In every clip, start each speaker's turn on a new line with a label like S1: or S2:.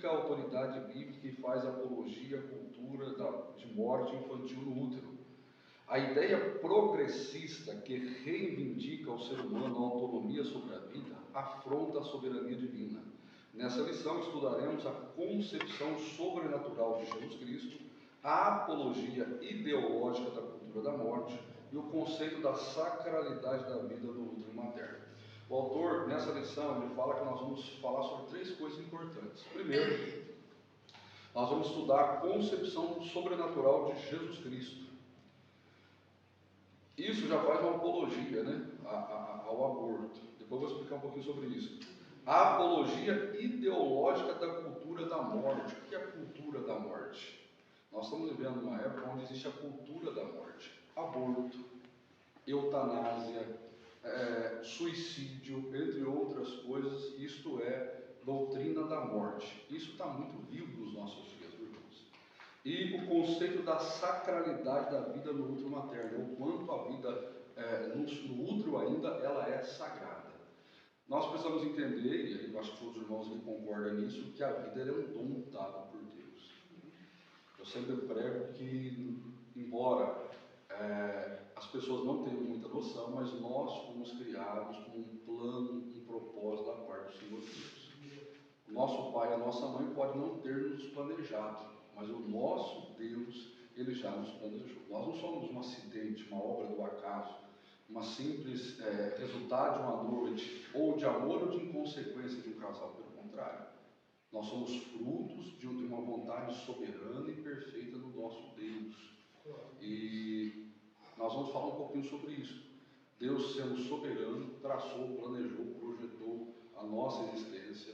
S1: reivindica a autoridade bíblica e faz apologia à cultura de morte infantil no útero. A ideia progressista que reivindica ao ser humano a autonomia sobre a vida afronta a soberania divina. Nessa lição estudaremos a concepção sobrenatural de Jesus Cristo, a apologia ideológica da cultura da morte e o conceito da sacralidade da vida no útero materno. O autor, nessa lição, ele fala que nós vamos falar sobre 3 coisas importantes. Primeiro, nós vamos estudar a concepção sobrenatural de Jesus Cristo. Isso já faz uma apologia, né, ao aborto. Depois eu vou explicar um pouquinho sobre isso. A apologia ideológica da cultura da morte. O que é a cultura da morte? Nós estamos vivendo uma época onde existe a cultura da morte. Aborto, eutanásia, suicídio, entre outras coisas. Isto é doutrina da morte. Isso está muito vivo nos nossos dias, irmãos. E o conceito da sacralidade da vida no útero materno, o quanto a vida no útero ainda ela é sagrada. Nós precisamos entender, e eu acho que todos os irmãos concordam nisso, que a vida é um dom dado por Deus. Eu sempre prego que, embora as pessoas não tenham muita noção, mas nós fomos criados com um plano, um propósito da parte do Senhor Deus. O nosso pai e a nossa mãe podem não ter nos planejado, mas o nosso Deus, ele já nos planejou. Nós não somos um acidente, uma obra do acaso, uma simples resultado de uma noite, ou de amor ou de inconsequência de um casal. Pelo contrário, nós somos frutos de uma vontade soberana e perfeita do nosso Deus. E nós vamos falar um pouquinho sobre isso. Deus, sendo soberano, traçou, planejou, projetou a nossa existência.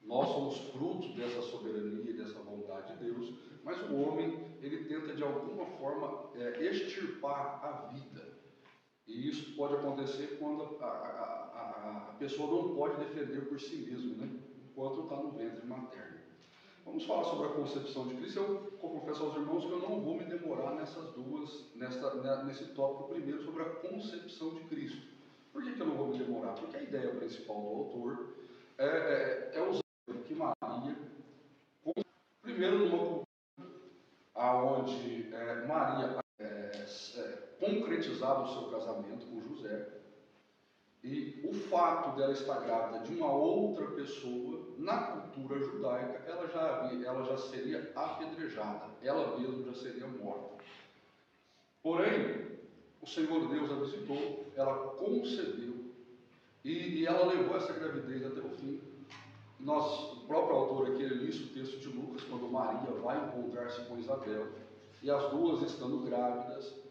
S1: Nós somos frutos dessa soberania e dessa vontade de Deus, mas o homem, ele tenta de alguma forma extirpar a vida. E isso pode acontecer quando a pessoa não pode defender por si mesmo, né? Enquanto está no ventre materno. Vamos falar sobre a concepção de Cristo. Eu confesso aos irmãos que eu não vou me demorar nesse tópico primeiro sobre a concepção de Cristo. Por que eu não vou me demorar? Porque a ideia principal do autor é usar que Maria, primeiro numa cultura onde Maria concretizava o seu casamento com José, e o fato dela estar grávida de uma outra pessoa, na cultura judaica, ela já seria apedrejada, ela mesma já seria morta. Porém, o Senhor Deus a visitou, ela concebeu, e ela levou essa gravidez até o fim. O próprio autor aqui, ele lista o texto de Lucas, quando Maria vai encontrar-se com Isabel, e as duas estando grávidas,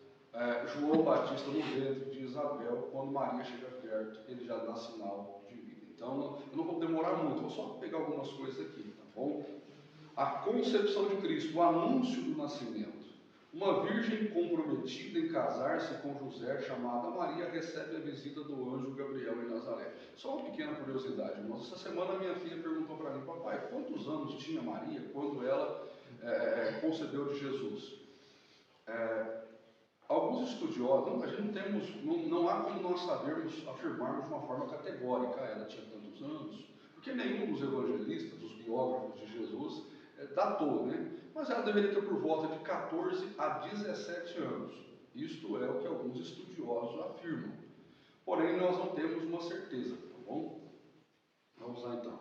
S1: João Batista no ventre de Isabel, quando Maria chega perto, ele já dá sinal de vida. Então, eu não vou demorar muito, vou só pegar algumas coisas aqui, tá bom? A concepção de Cristo, o anúncio do nascimento. Uma virgem comprometida em casar-se com José, chamada Maria, recebe a visita do anjo Gabriel em Nazaré. Só uma pequena curiosidade, irmãos. Essa semana minha filha perguntou para mim: papai, quantos anos tinha Maria quando ela concebeu de Jesus? Alguns estudiosos, a gente não há como nós sabermos, afirmarmos de uma forma categórica, ela tinha tantos anos, porque nenhum dos evangelistas, dos biógrafos de Jesus, datou, né? Mas ela deveria ter por volta de 14 a 17 anos. Isto é o que alguns estudiosos afirmam. Porém, nós não temos uma certeza, tá bom? Vamos lá então.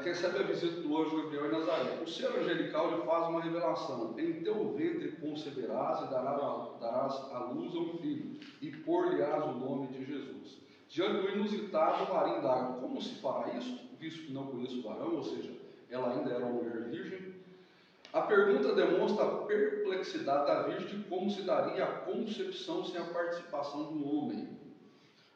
S1: Recebe a visita do anjo Gabriel em Nazaré. O ser angelical lhe faz uma revelação: em teu ventre conceberás e darás à luz a um filho, e por-lhe-ás o nome de Jesus. Diante do inusitado, Maria indaga: como se fará isso, visto que não conheço o varão? Ou seja, ela ainda era uma mulher virgem. A pergunta demonstra a perplexidade da virgem de como se daria a concepção sem a participação do homem.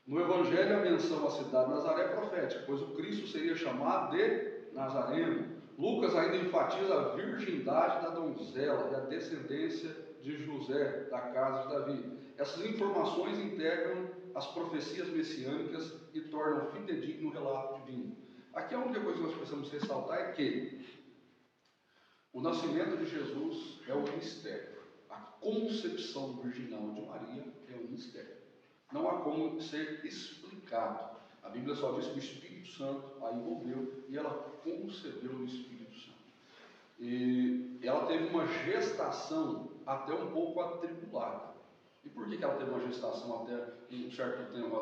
S1: No Evangelho, a menção à cidade de Nazaré é profética, pois o Cristo seria chamado de Nazareno. Lucas ainda enfatiza a virgindade da donzela e a descendência de José, da casa de Davi. Essas informações integram as profecias messiânicas e tornam fidedigno o relato divino. Aqui a única coisa que nós precisamos ressaltar é que o nascimento de Jesus é um mistério. A concepção virginal de Maria é um mistério. Não há como ser explicado. A Bíblia só diz que o Espírito Santo a envolveu e ela concebeu o Espírito Santo. E ela teve uma gestação até um pouco atribulada. E por que ela teve uma gestação até um certo tempo,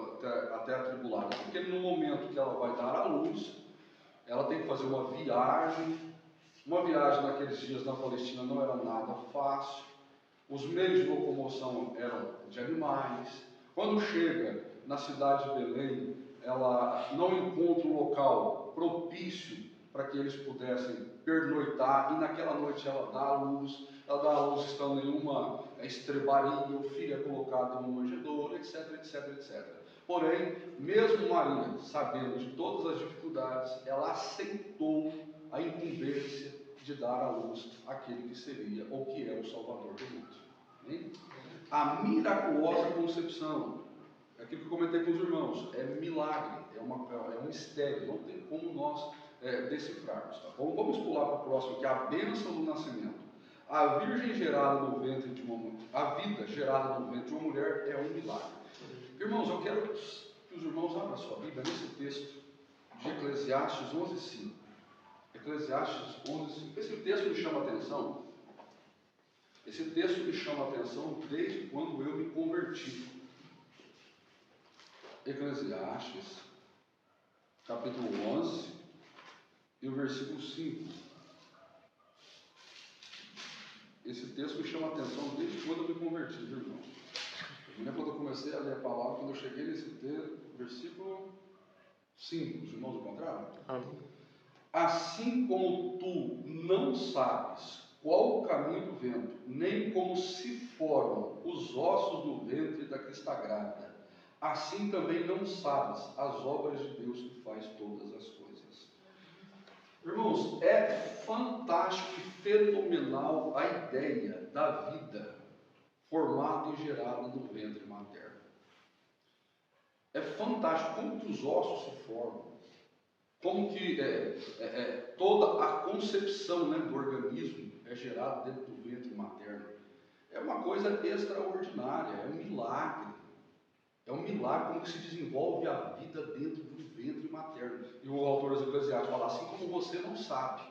S1: até atribulada? Porque no momento que ela vai dar à luz, ela tem que fazer uma viagem. Uma viagem naqueles dias na Palestina não era nada fácil. Os meios de locomoção eram de animais. Quando chega na cidade de Belém, ela não encontra um local propício para que eles pudessem pernoitar, e naquela noite ela dá à luz estando em uma estrebaria, o filho é colocado em uma manjedoura, etc, etc, etc. Porém, mesmo Maria, sabendo de todas as dificuldades, ela aceitou a incumbência de dar à luz aquele que seria ou que é o Salvador do mundo. Hein? A miraculosa concepção, aquilo que eu comentei com os irmãos, é milagre, é um mistério, não tem como nós decifrarmos. Tá bom? Vamos pular para o próximo, que é a bênção do nascimento. A virgem gerada no ventre de uma mulher, a vida gerada no ventre de uma mulher é um milagre. Irmãos, eu quero que os irmãos abram a sua Bíblia nesse texto de Eclesiastes 11:5. Eclesiastes 11:5. Esse texto me chama a atenção. Esse texto me chama a atenção desde quando eu me converti. Eclesiastes, capítulo 11, e o versículo 5. Esse texto me chama a atenção desde quando eu me converti, viu, irmão? Eu lembro quando eu comecei a ler a palavra, quando eu cheguei nesse texto, versículo 5. Os irmãos encontraram? Amém. Assim como tu não sabes qual o caminho do vento, nem como se formam os ossos do ventre da que está grávida, assim também não sabes as obras de Deus que faz todas as coisas. Irmãos, é fantástico e fenomenal a ideia da vida formada e gerada no ventre materno. É fantástico como que os ossos se formam, como que toda a concepção, né, do organismo é gerada dentro do ventre materno. É uma coisa extraordinária, é um milagre. É um milagre como que se desenvolve a vida dentro do ventre materno. E o autor dos Eclesiastes fala assim: como você não sabe.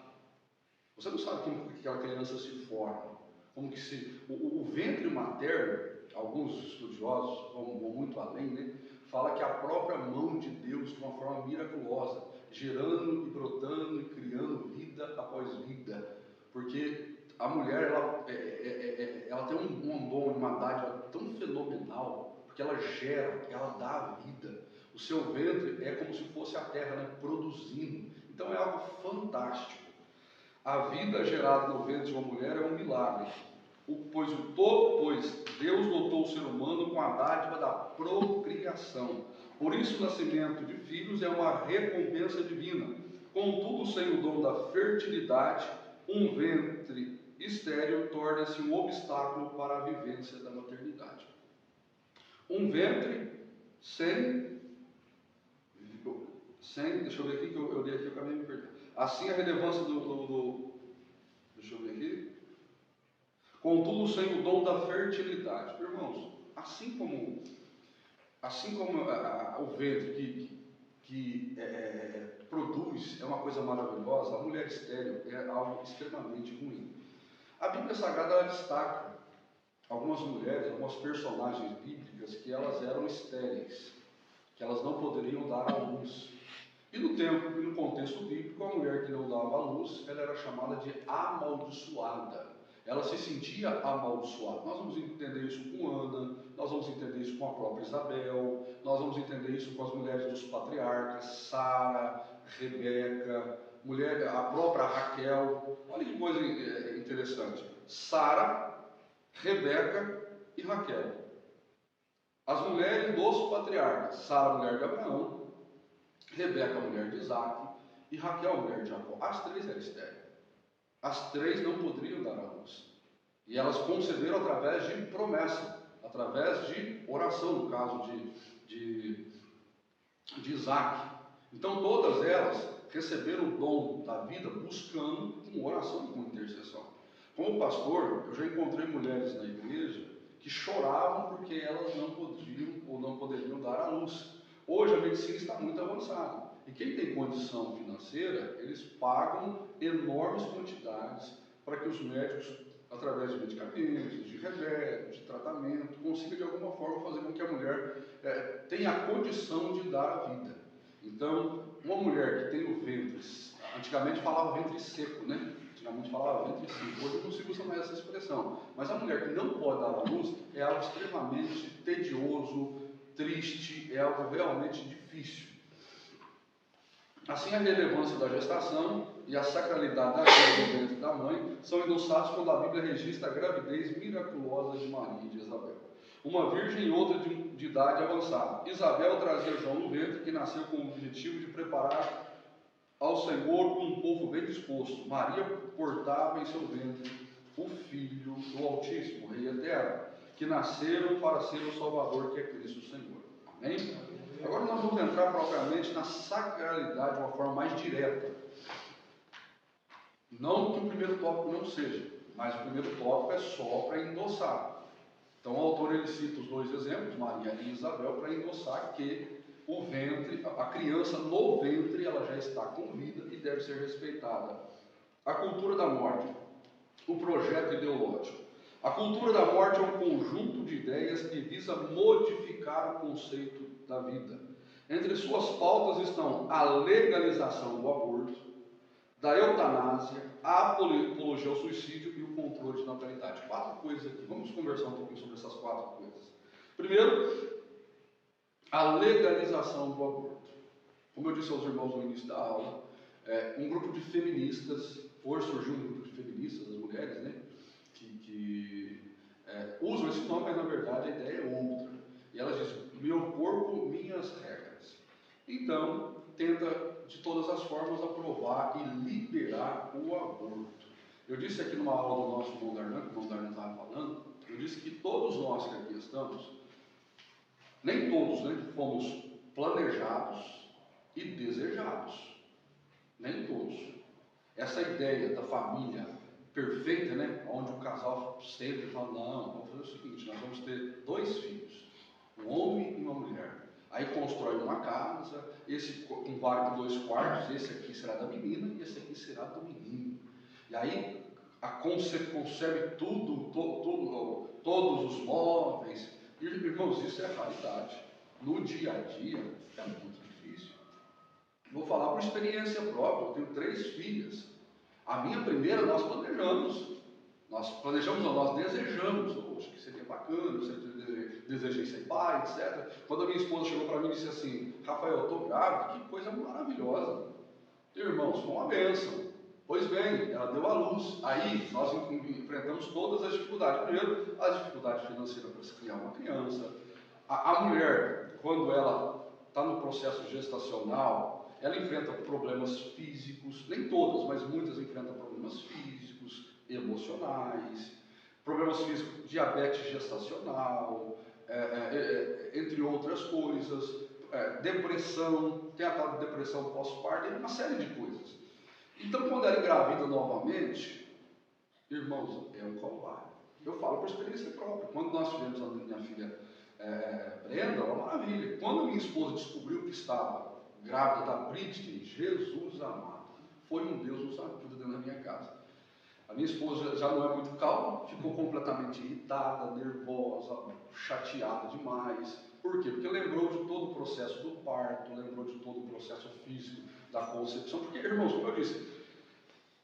S1: Você não sabe como que aquela criança se forma. Como que o ventre materno, alguns estudiosos vão muito além, né? Fala que a própria mão de Deus, de uma forma miraculosa, gerando e brotando e criando vida após vida. Porque a mulher, ela tem um dom, uma dádiva tão fenomenal, porque ela gera, ela dá vida. O seu ventre é como se fosse a terra, né, produzindo. Então é algo fantástico. A vida gerada no ventre de uma mulher é um milagre. Pois Deus dotou o ser humano com a dádiva da procriação. Por isso o nascimento de filhos é uma recompensa divina. Contudo, sem o dom da fertilidade, um ventre estéril torna-se um obstáculo para a vivência da maternidade. Um ventre sem deixa eu ver aqui, que eu li aqui, eu acabei me perdendo. Assim a relevância deixa eu ver aqui. Contudo, sem o dom da fertilidade. Irmãos, assim como o ventre que produz é uma coisa maravilhosa, a mulher estéril é algo extremamente ruim. A Bíblia Sagrada ela destaca algumas mulheres, algumas personagens bíblicas que elas eram estéreis, que elas não poderiam dar à luz. E no tempo e no contexto bíblico, a mulher que não dava à luz, ela era chamada de amaldiçoada. Ela se sentia amaldiçoada. Nós vamos entender isso com Ana, nós vamos entender isso com a própria Isabel, nós vamos entender isso com as mulheres dos patriarcas, Sara, Rebeca, a própria Raquel. Olha que coisa interessante. Sara, Rebeca e Raquel. As mulheres dos patriarcas. Sara, mulher de Abraão, Rebeca, mulher de Isaac, e Raquel, mulher de Jacó. As três eram estéreis. As três não poderiam dar à luz. E elas conceberam através de promessa, através de oração, no caso de Isaac. Então todas elas receberam o dom da vida buscando com oração e com intercessão. Como pastor, eu já encontrei mulheres na igreja que choravam porque elas não podiam ou não poderiam dar à luz. Hoje a medicina está muito avançada. E quem tem condição financeira, eles pagam enormes quantidades para que os médicos, através de medicamentos, de remédios, de tratamento, consigam de alguma forma fazer com que a mulher tenha a condição de dar a vida. Então, uma mulher que tem o ventre, antigamente falava ventre seco, né? Antigamente falava ventre seco, hoje não se usa mais essa expressão. Mas a mulher que não pode dar à luz é algo extremamente tedioso, triste, é algo realmente difícil. Assim, a relevância da gestação e a sacralidade da vida no ventre da mãe são endossados quando a Bíblia registra a gravidez miraculosa de Maria e de Isabel. Uma virgem e outra de idade avançada. Isabel trazia João no ventre, que nasceu com o objetivo de preparar ao Senhor um povo bem disposto. Maria portava em seu ventre o Filho do Altíssimo, Rei Eterno, que nasceram para ser o Salvador, que é Cristo o Senhor. Amém? Agora nós vamos entrar propriamente na sacralidade de uma forma mais direta. Não que o primeiro tópico não seja, mas o primeiro tópico é só para endossar. Então o autor ele cita os dois exemplos, Maria e Isabel, para endossar que o ventre, a criança no ventre, ela já está com vida e deve ser respeitada. A cultura da morte, o projeto ideológico. A cultura da morte é um conjunto de ideias que visa modificar o conceito da vida. Entre suas pautas estão a legalização do aborto, da eutanásia, a apologia ao suicídio e o controle de natalidade. 4 coisas aqui. Vamos conversar um pouquinho sobre essas 4 coisas. Primeiro, a legalização do aborto. Como eu disse aos irmãos no início da aula, um grupo de feministas, hoje surgiu um grupo de feministas, as mulheres, né, que usam esse nome, mas na verdade a ideia é outra. E elas dizem, meu corpo, minhas regras. Então, tenta de todas as formas aprovar e liberar o aborto. Eu disse aqui numa aula do nosso irmão Darlan, que o irmão Darlan estava falando, eu disse que todos nós que aqui estamos, nem todos, né, fomos planejados e desejados. Nem todos. Essa ideia da família perfeita, né, onde o casal sempre fala, não, vamos fazer o seguinte, nós vamos ter 2 filhos, um homem e uma mulher. Aí constrói uma casa, esse com 2 quartos, esse aqui será da menina e esse aqui será do menino. E aí concebe tudo, todos os móveis. E, irmãos, isso é raridade. No dia a dia é muito difícil. Vou falar por experiência própria, eu tenho 3 filhas. A minha primeira nós planejamos. Nós desejamos. Acho que seria bacana, eu sempre desejei ser pai, etc. Quando a minha esposa chegou para mim e disse assim, Rafael, eu estou grávida, que coisa maravilhosa. Irmãos, foi uma bênção. Pois bem, ela deu à luz. Aí nós enfrentamos todas as dificuldades. Primeiro, a dificuldade financeira para se criar uma criança. A mulher, quando ela está no processo gestacional, ela enfrenta problemas físicos, nem todas, mas muitas enfrentam problemas físicos, emocionais, problemas físicos, diabetes gestacional, entre outras coisas, depressão, tem a tal de depressão pós-parto, uma série de coisas. Então, quando ela engravida novamente, irmãos, é um calvário. Eu falo por experiência própria. Quando nós tivemos a minha filha Brenda, uma maravilha. Quando a minha esposa descobriu que estava grávida da Britney, Jesus amado, foi um Deus nos ajuda dentro da minha casa. A minha esposa já não é muito calma, ficou completamente irritada, nervosa, chateada demais. Por quê? Porque lembrou de todo o processo do parto, lembrou de todo o processo físico da concepção. Porque, irmãos, como eu disse,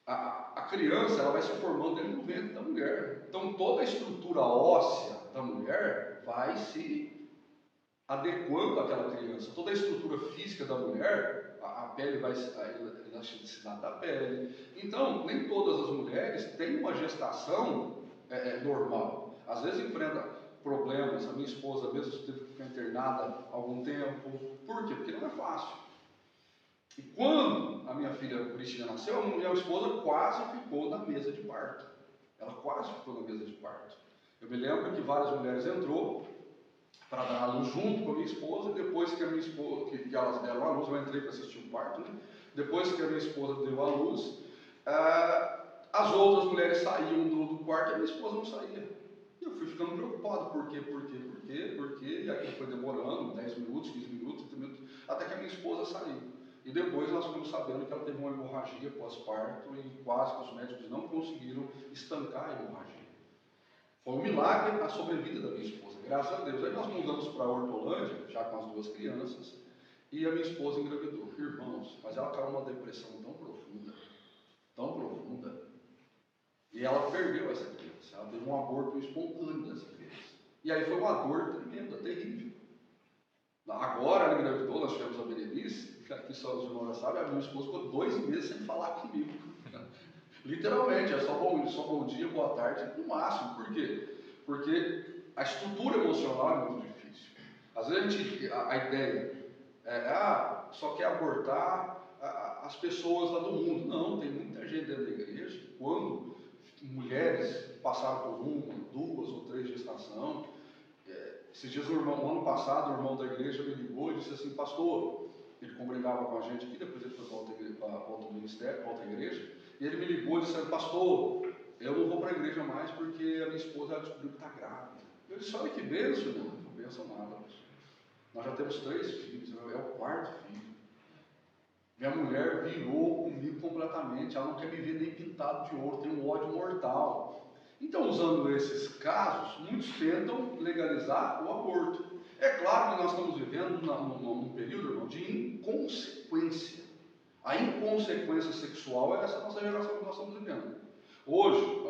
S1: a criança ela vai se formando dentro do ventre da mulher. Então, toda a estrutura óssea da mulher vai se adequando àquela criança. Toda a estrutura física da mulher, a pele vai, a elasticidade da pele. Então, nem todas as mulheres têm uma gestação normal. Às vezes enfrenta problemas. A minha esposa mesmo teve que ficar internada há algum tempo. Por quê? Porque não é fácil. E quando a minha filha Cristina nasceu, a minha esposa quase ficou na mesa de parto. Ela quase ficou na mesa de parto. Eu me lembro que várias mulheres entrou para dar a luz junto com a minha esposa, e depois que a minha esposa, que elas deram a luz, eu entrei para assistir o parto, né? Depois que a minha esposa deu a luz, as outras mulheres saíam do quarto e a minha esposa não saía. E eu fui ficando preocupado, por quê, e aquilo foi demorando, 10 minutos, 15 minutos, 30 minutos, até que a minha esposa saiu. E depois nós ficamos sabendo que ela teve uma hemorragia pós-parto e quase que os médicos não conseguiram estancar a hemorragia. Foi um milagre a sobrevida da minha esposa, graças a Deus. Aí nós mudamos para Hortolândia, já com as 2 crianças, e a minha esposa engravidou. Irmãos, mas ela caiu numa depressão tão profunda, e ela perdeu essa criança. Ela teve um aborto espontâneo dessa criança. E aí foi uma dor tremenda, terrível. Agora ela engravidou, nós tivemos a Berenice, que só os irmãos já sabem, a minha esposa ficou 2 meses sem falar comigo. Literalmente, é só bom dia, boa tarde, no máximo. Por quê? Porque a estrutura emocional é muito difícil. Às vezes a ideia só quer abortar as pessoas lá do mundo. Não, tem muita gente dentro da igreja que quando mulheres passaram por 1, 2 ou 3 gestações, esses dias ano passado, o irmão da igreja me ligou e disse assim, pastor, ele congregava com a gente aqui, depois ele foi para outro ministério, para outra igreja, e ele me ligou e disse, pastor, eu não vou para a igreja mais porque a minha esposa descobriu que está grávida. Eu disse, olha que bênção, irmão. Não benção nada. Nós já temos 3 filhos, é o 4º filho. Minha mulher virou comigo completamente, ela não quer me ver nem pintado de ouro, tem um ódio mortal. Então, usando esses casos, muitos tentam legalizar o aborto. É claro que nós estamos vivendo num período, irmão, de inconsequência. A inconsequência sexual é essa nossa geração que nós estamos vivendo. Hoje,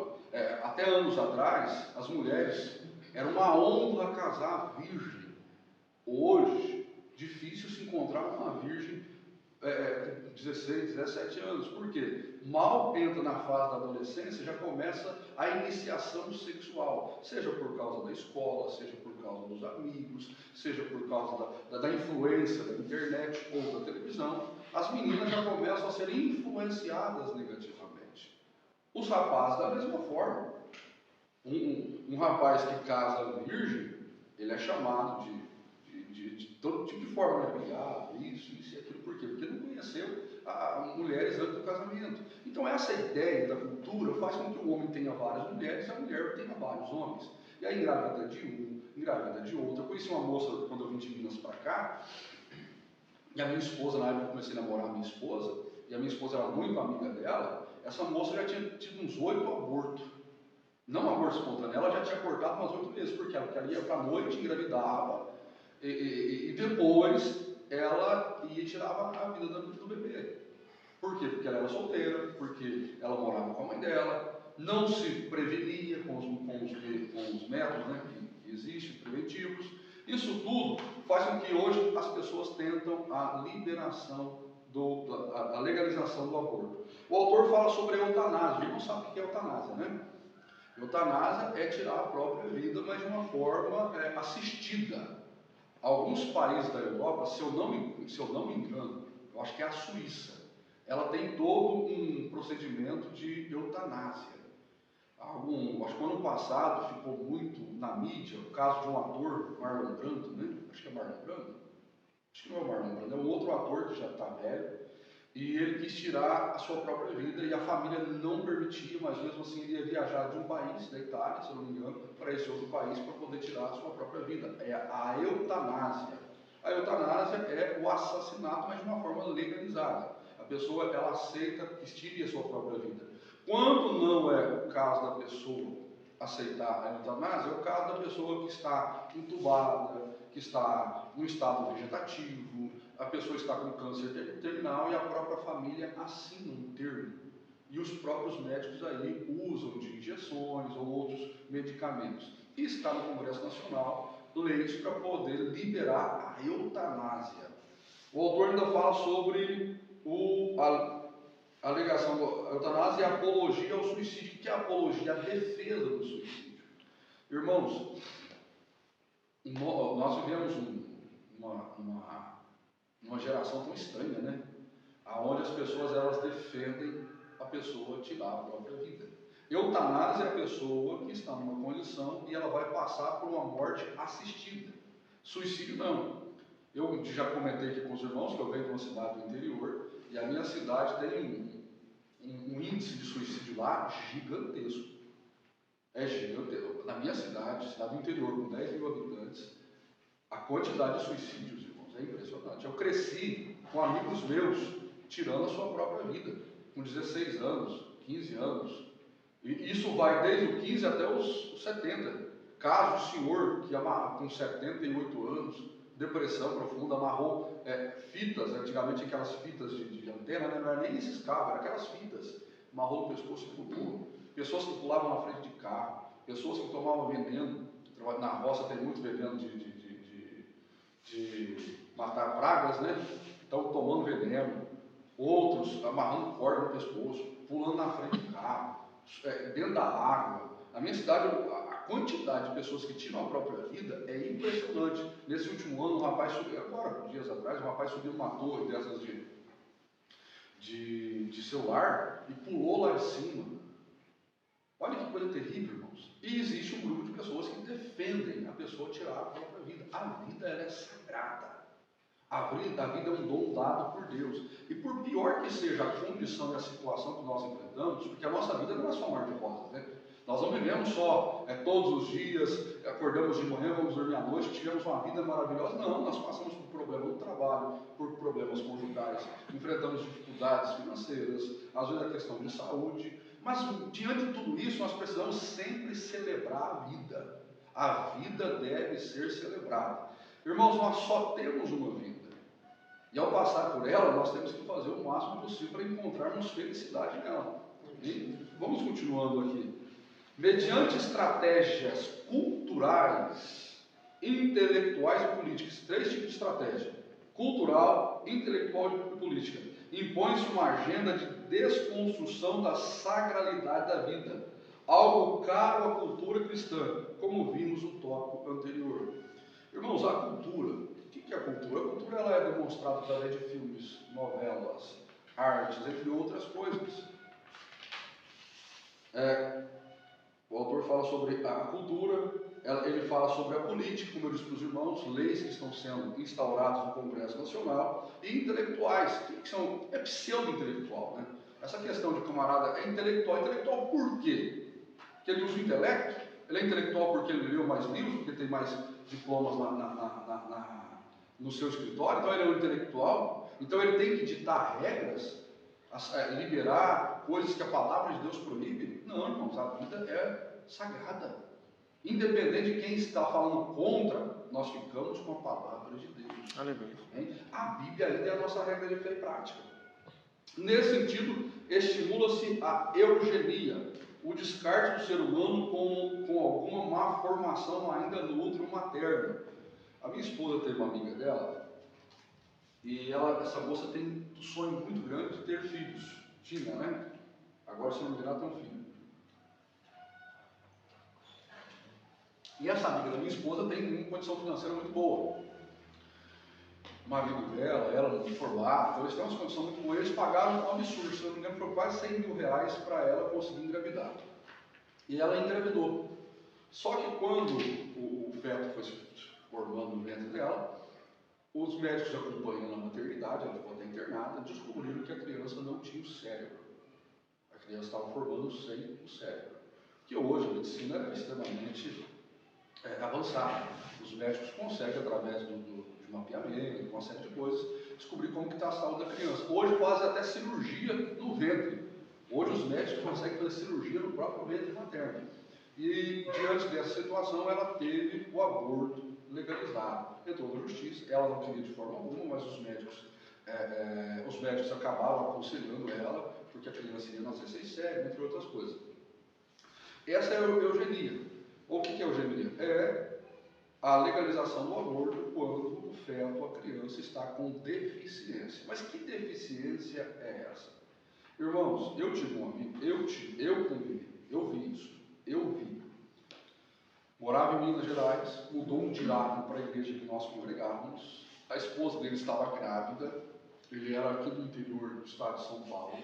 S1: até anos atrás, as mulheres era uma honra casar virgem. Hoje, difícil se encontrar uma virgem com 16, 17 anos. Por quê? Mal entra na fase da adolescência, já começa a iniciação sexual, seja por causa da escola, seja por causa dos amigos, seja por causa da influência da internet ou da televisão. As meninas já começam a ser influenciadas negativamente. Os rapazes da mesma forma. Um rapaz que casa virgem, ele é chamado de todo tipo de forma, né? Viado, isso e aquilo. Por quê? Porque não conheceu mulheres antes do casamento. Então essa ideia da cultura faz com que o homem tenha várias mulheres e a mulher tenha vários homens. E aí engravida de um, engravida de outro. Eu conheci uma moça quando eu vim de Minas para cá, e a minha esposa, na época que eu comecei a namorar a minha esposa, e a minha esposa era muito amiga dela, essa moça já tinha tido uns 8 abortos. Não aborto espontâneo, ela já tinha abortado umas 8 vezes, porque ela ia para a noite, engravidava, e depois ela ia e tirava a vida do bebê. Por quê? Porque ela era solteira, porque ela morava com a mãe dela, não se prevenia com os métodos, né, que existem, preventivos. Isso tudo faz com que hoje as pessoas tentam a liberação, a legalização do aborto. O autor fala sobre a eutanásia. Ele não sabe o que é eutanásia, né? Eutanásia é tirar a própria vida, mas de uma forma assistida. Alguns países da Europa, se eu não me engano, eu acho que é a Suíça, ela tem todo um procedimento de eutanásia. Acho que o ano passado ficou muito na mídia o caso de um ator, Marlon Brando, né? Acho que é Marlon Brando. Acho que não é o Marlon Brando, é um outro ator que já está velho. E ele quis tirar a sua própria vida e a família não permitia, mas mesmo assim ele ia viajar de um país, da Itália, se eu não me engano, para esse outro país para poder tirar a sua própria vida. É a eutanásia. A eutanásia é o assassinato, mas de uma forma legalizada. A pessoa ela aceita que tire a sua própria vida. Quando não é o caso da pessoa aceitar a eutanásia, é o caso da pessoa que está entubada, que está no estado vegetativo, a pessoa está com câncer terminal e a própria família assina um termo. E os próprios médicos aí usam de injeções ou outros medicamentos. E está no Congresso Nacional leis para poder liberar a eutanásia. O autor ainda fala sobre a alegação da eutanásia e a apologia ao suicídio. O que é a apologia? A defesa do suicídio. Irmãos, nós vivemos uma geração tão estranha, né? Onde as pessoas elas defendem a pessoa tirar a própria vida. Eutanásia é a pessoa que está numa condição e ela vai passar por uma morte assistida. Suicídio não. Eu já comentei aqui com os irmãos que eu venho de uma cidade do interior e a minha cidade tem um índice de suicídio lá gigantesco. Na minha cidade do interior, com 10 mil habitantes, a quantidade de suicídios, irmãos, é impressionante. Eu cresci com amigos meus tirando a sua própria vida, com 16 anos, 15 anos. E isso vai desde os 15 até os 70. Caso o senhor, que com 78 anos, depressão profunda, amarrou fitas, antigamente aquelas fitas de antena, né? Não era nem esses cabos, eram aquelas fitas, amarrou no pescoço e pulou. Pessoas que pulavam na frente de carro, pessoas que tomavam veneno, na roça tem muito veneno de matar pragas, né? Então tomando veneno, outros amarrando corda no pescoço, pulando na frente de carro, dentro da água. Na minha cidade, a quantidade de pessoas que tiram a própria vida é impressionante. Nesse último ano, um rapaz subiu, agora, dias atrás, um rapaz subiu uma torre dessas de celular e pulou lá de cima. Olha que coisa terrível, irmãos. E existe um grupo de pessoas que defendem a pessoa tirar a própria vida. A vida, ela é sagrada. A vida é um dom dado por Deus. E por pior que seja a condição e a situação que nós enfrentamos, porque a nossa vida não é só mar de rosas, né? Nós não vivemos só todos os dias, acordamos de manhã, vamos dormir à noite, tivemos uma vida maravilhosa. Não, nós passamos por problemas no trabalho, por problemas conjugais, enfrentamos dificuldades financeiras, às vezes a questão de saúde. Mas diante de tudo isso, nós precisamos sempre celebrar a vida. A vida deve ser celebrada. Irmãos, nós só temos uma vida. E ao passar por ela, nós temos que fazer o máximo possível para encontrarmos felicidade nela. E vamos continuando aqui. Mediante estratégias culturais, intelectuais e políticas, 3 tipos de estratégia: cultural, intelectual e política. Impõe-se uma agenda de desconstrução da sacralidade da vida, algo caro à cultura cristã, como vimos no tópico anterior. Irmãos, a cultura, o que é a cultura? A cultura ela é demonstrada através de filmes, novelas, artes, entre outras coisas. O autor fala sobre a cultura, ele fala sobre a política, como eu disse para os irmãos, leis que estão sendo instauradas no Congresso Nacional, e intelectuais. O que são? É pseudo-intelectual, né? Essa questão de camarada é intelectual. Intelectual por quê? Porque ele usa o intelecto? Ele é intelectual porque ele leu mais livros, porque tem mais diplomas no seu escritório, então ele é um intelectual, então ele tem que ditar regras, liberar coisas que a palavra de Deus proíbe? Não, irmãos, a vida é sagrada. Independente de quem está falando contra, nós ficamos com a palavra de Deus.
S2: Aleluia.
S1: A Bíblia ainda é a nossa regra de fé e prática. Nesse sentido, estimula-se a eugenia, o descarte do ser humano com alguma má formação ainda no útero materno. A minha esposa tem uma amiga dela, e essa moça tem um sonho muito grande de ter filhos. Tinha, né? Agora, se não me engano, ela tem um filho. E essa amiga da minha esposa tem uma condição financeira muito boa. O marido dela, ela muito formada, então eles têm uma condição muito boa. Eles pagaram um absurdo, se não me engano, foi quase 100 mil reais para ela conseguir engravidar. E ela engravidou. Só que quando o feto foi se formando no ventre dela, os médicos acompanhando a maternidade, ela ficou até internada, descobriram que a criança não tinha o cérebro. A criança estava formando sem o cérebro. Que hoje a medicina é extremamente avançada. Os médicos conseguem, através de mapeamento, uma série de coisas, descobrir como está a saúde da criança. Hoje fazem até cirurgia no ventre. Hoje os médicos conseguem fazer cirurgia no próprio ventre materno. E diante dessa situação, ela teve o aborto legalizado. Entrou na justiça, ela não queria de forma alguma, mas os médicos acabaram aconselhando ela, porque a criança iria nascer sem cérebro, entre outras coisas. Essa é a eugenia. O que é eugenia? É a legalização do aborto quando o feto, a criança, está com deficiência. Mas que deficiência é essa? Irmãos, eu tive um amigo, eu convivi, eu vi isso, eu vi. Morava em Minas Gerais, mudou um diácono para a igreja que nós congregávamos, a esposa dele estava grávida, ele era aqui do interior do estado de São Paulo,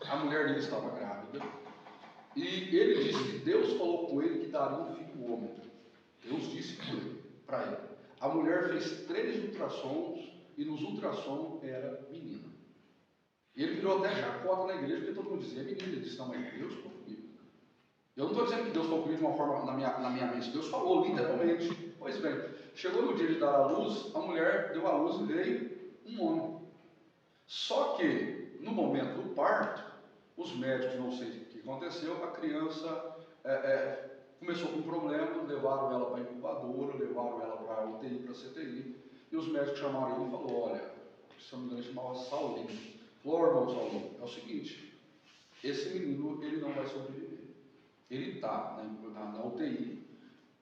S1: a mulher dele estava grávida, e ele disse que Deus falou com ele que daria um filho homem. Deus disse para ele. A mulher fez 3 ultrassons, e nos ultrassons era menina. E ele virou até chacota na igreja, porque todo mundo dizia menina. Ele disse, não, mas Deus falou comigo. Eu não estou dizendo que Deus falou comigo de uma forma na minha mente. Deus falou literalmente. Pois bem, chegou no dia de dar à luz, a mulher deu à luz e veio um homem. Só que, no momento do parto, os médicos, não sei o que aconteceu, a criança começou com um problema, levaram ela para a incubadora, levaram ela para a UTI, para a CTI, e os médicos chamaram ele e falaram, olha, se não me engano, chamava Saulinho. Falou, irmão Saulinho, é o seguinte, esse menino, ele não vai sobreviver. Ele está na UTI,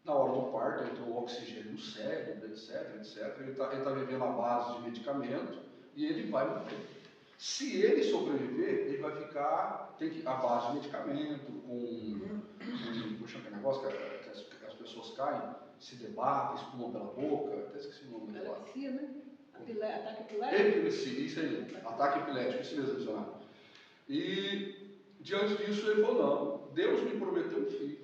S1: na hora do parto, entrou oxigênio no cérebro, etc. Ele está vivendo a base de medicamento e ele vai morrer. Se ele sobreviver, ele vai ficar a base de medicamento, puxa, aquele negócio que as pessoas caem, se debatem, espumam pela boca, até esqueci o nome dela.
S2: Epilepsia, né? Ataque epilético?
S1: Epilepsia, isso aí, ataque epilético, isso mesmo, missionário. E diante disso ele falou, não, Deus me prometeu um filho.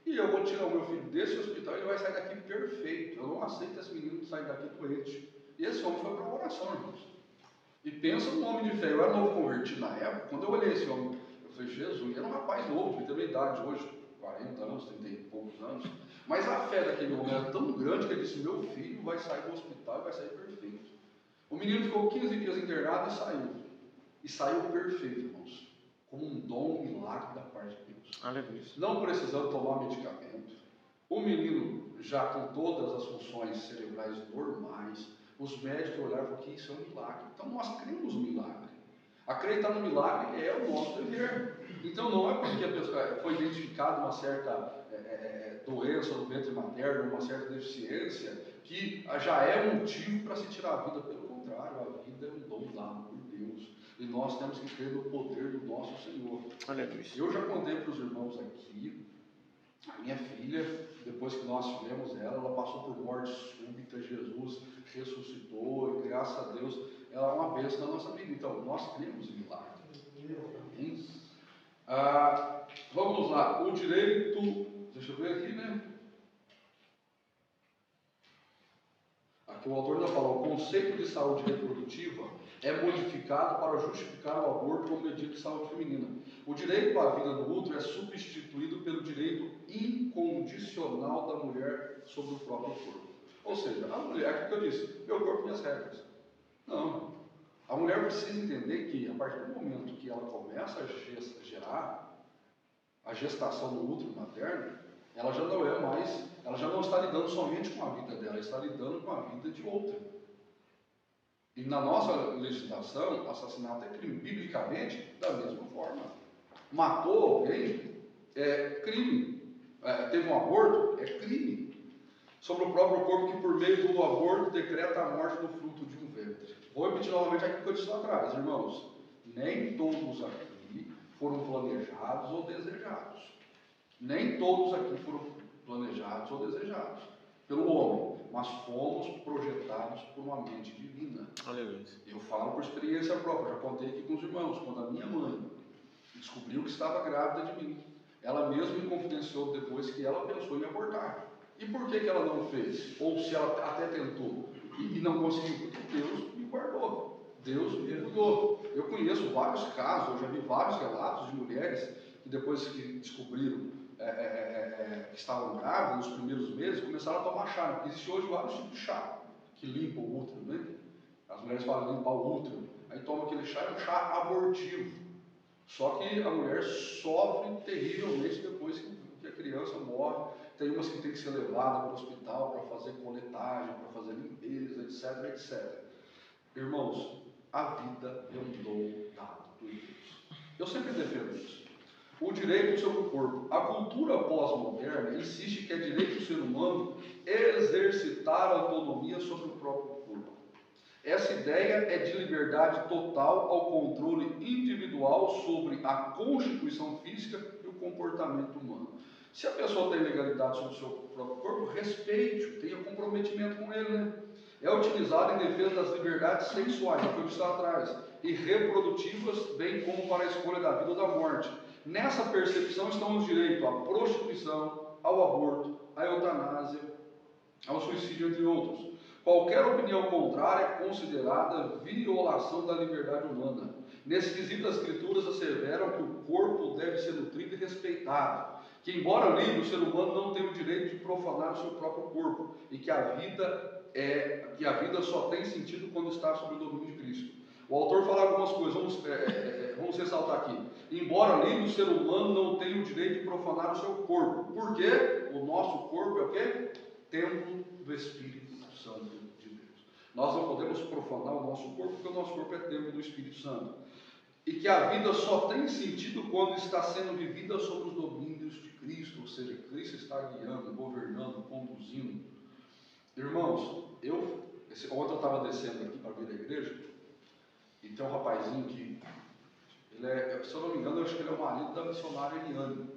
S1: E eu vou tirar o meu filho desse hospital e ele vai sair daqui perfeito. Eu não aceito esse menino sair daqui doente. E esse homem foi para a oração, irmãos. E pensa num homem de fé. Eu era novo convertido na época. Quando eu olhei esse homem, eu falei, Jesus, ele era um rapaz novo, ele tem a minha idade hoje, 40 anos, 30 e poucos anos. Mas a fé daquele homem era tão grande que ele disse, meu filho vai sair do hospital e vai sair perfeito. O menino ficou 15 dias internado e saiu. E saiu perfeito, irmãos. Como um dom, um milagre da parte de Deus.
S3: Aleluia.
S1: Não precisando tomar medicamento. O menino já com todas as funções cerebrais normais. Os médicos olharam e falaram que isso é um milagre. Então nós cremos no milagre. Acreditar no milagre é o nosso dever. Então não é porque a pessoa foi identificada uma certa doença no ventre materno, uma certa deficiência, que já é um motivo para se tirar a vida. Pelo contrário, a vida é um dom dado por Deus. E nós temos que crer no poder do nosso Senhor.
S3: Aleluia.
S1: Eu já contei para os irmãos aqui, a minha filha, depois que nós tivemos ela passou por morte súbita, Jesus ressuscitou e graças a Deus ela é uma bênção na nossa vida. Então, nós cremos em milagre. Vamos lá, o direito, deixa eu ver aqui, né? Aqui o autor ainda fala, o conceito de saúde reprodutiva é modificado para justificar o aborto como medida de saúde feminina. O direito à vida no útero é substituído pelo direito incondicional da mulher sobre o próprio corpo. Ou seja, a mulher, o que eu disse, meu corpo, minhas regras. Não. A mulher precisa entender que a partir do momento que ela começa a gerar, a gestação no útero materno, ela já não é mais, ela já não está lidando somente com a vida dela, ela está lidando com a vida de outra. E na nossa legislação, assassinato é crime, biblicamente, da mesma forma. Matou alguém, é crime. Teve um aborto, é crime. Sobre o próprio corpo que por meio do aborto decreta a morte do fruto de um ventre. Vou repetir novamente aquilo que eu disse lá atrás, irmãos. Nem todos aqui foram planejados ou desejados. Nem todos aqui foram planejados ou desejados pelo homem, mas fomos projetados por uma mente divina.
S3: Aleluia.
S1: Eu falo por experiência própria, já contei aqui com os irmãos, quando a minha mãe descobriu que estava grávida de mim, ela mesma me confidenciou depois que ela pensou em abortar. E por que ela não fez? Ou se ela até tentou e não conseguiu? Porque Deus me guardou, Deus me cuidou. Eu conheço vários casos, eu já vi vários relatos de mulheres que depois que descobriram que estavam grávidas nos primeiros meses, começaram a tomar chá, porque existe hoje vários tipos de chá que limpam o útero, né? As mulheres falam limpar o útero, aí toma aquele chá, é um chá abortivo. Só que a mulher sofre terrivelmente depois que a criança morre. Tem umas que tem que ser levada para o hospital para fazer coletagem, para fazer limpeza, etc. Irmãos, a vida é um dom dado por Deus. Eu sempre defendo isso. O direito sobre o corpo. A cultura pós-moderna insiste que é direito do ser humano exercitar a autonomia sobre o próprio corpo. Essa ideia é de liberdade total ao controle individual sobre a constituição física e o comportamento humano. Se a pessoa tem legalidade sobre o seu próprio corpo, respeite-o, tenha comprometimento com ele, né? É utilizado em defesa das liberdades sexuais, que eu disse lá atrás, e reprodutivas, bem como para a escolha da vida ou da morte. Nessa percepção estão os direitos à prostituição, ao aborto, à eutanásia, ao suicídio, entre outros. Qualquer opinião contrária é considerada violação da liberdade humana. Nesse quesito, as escrituras asseveram que o corpo deve ser nutrido e respeitado. Que embora livre, o ser humano não tem o direito de profanar o seu próprio corpo, e que a vida só tem sentido quando está sob o domínio de Cristo. O autor fala algumas coisas, vamos ressaltar aqui. Embora livre, o ser humano não tem o direito de profanar o seu corpo. Por quê? O nosso corpo é o quê? Templo do Espírito Santo de Deus. Nós não podemos profanar o nosso corpo, porque o nosso corpo é templo do Espírito Santo. E que a vida só tem sentido quando está sendo vivida sob os domínios de Cristo, ou seja, Cristo está guiando, governando, conduzindo. Irmãos, ontem eu estava descendo aqui para vir à igreja, e tem um rapazinho que, se eu não me engano, eu acho que ele é o marido da missionária Eliane. Não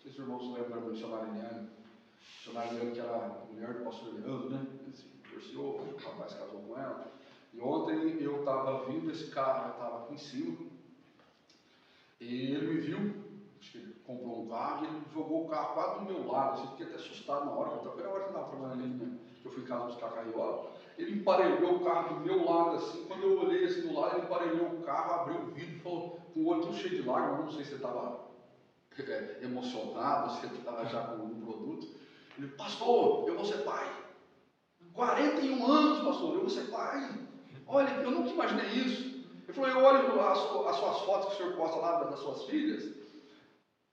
S1: sei se os irmãos se lembram da missionária Eliane. A missionária Eliane, que era a mulher do pastor Leandro, né? Ele se divorciou, o rapaz casou com ela. E ontem eu estava vindo, esse carro estava aqui em cima, e ele me viu, acho que ele comprou um carro, e ele jogou o carro quase do meu lado, assim, fiquei até assustado na hora, foi a hora que eu estava trabalhando ali, né? Que eu fui em casa buscar carriola. Ele emparelhou o carro do meu lado, assim, quando eu olhei assim do lado, ele emparelhou o carro, abriu o vidro, falou, com o olho todo cheio de lágrimas, não sei se ele estava emocionado, se ele estava já com um produto. Ele, pastor, eu vou ser pai. 41 anos, pastor, eu vou ser pai. Olha, eu nunca imaginei isso. Ele falou, eu olho as suas fotos que o senhor posta lá das suas filhas,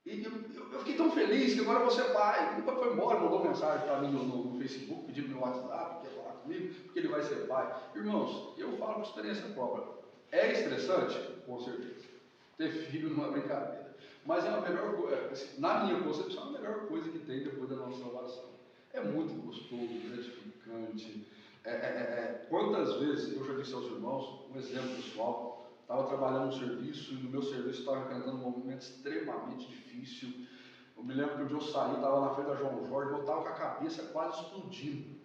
S1: e eu fiquei tão feliz que agora eu vou ser pai. Ele depois foi embora, mandou mensagem para mim no Facebook, pedindo meu WhatsApp, quer falar comigo, porque ele vai ser pai. Irmãos, eu falo por experiência própria. É estressante? Com certeza. Ter filho não é brincadeira. Mas é a melhor coisa, na minha concepção, é a melhor coisa que tem depois da nossa salvação. É muito gostoso, gratificante. Quantas vezes, eu já disse aos irmãos, um exemplo pessoal, estava trabalhando no serviço e no meu serviço estava enfrentando um momento extremamente difícil. Eu me lembro que um dia eu saí, estava na frente da João Jorge, eu estava com a cabeça quase explodindo,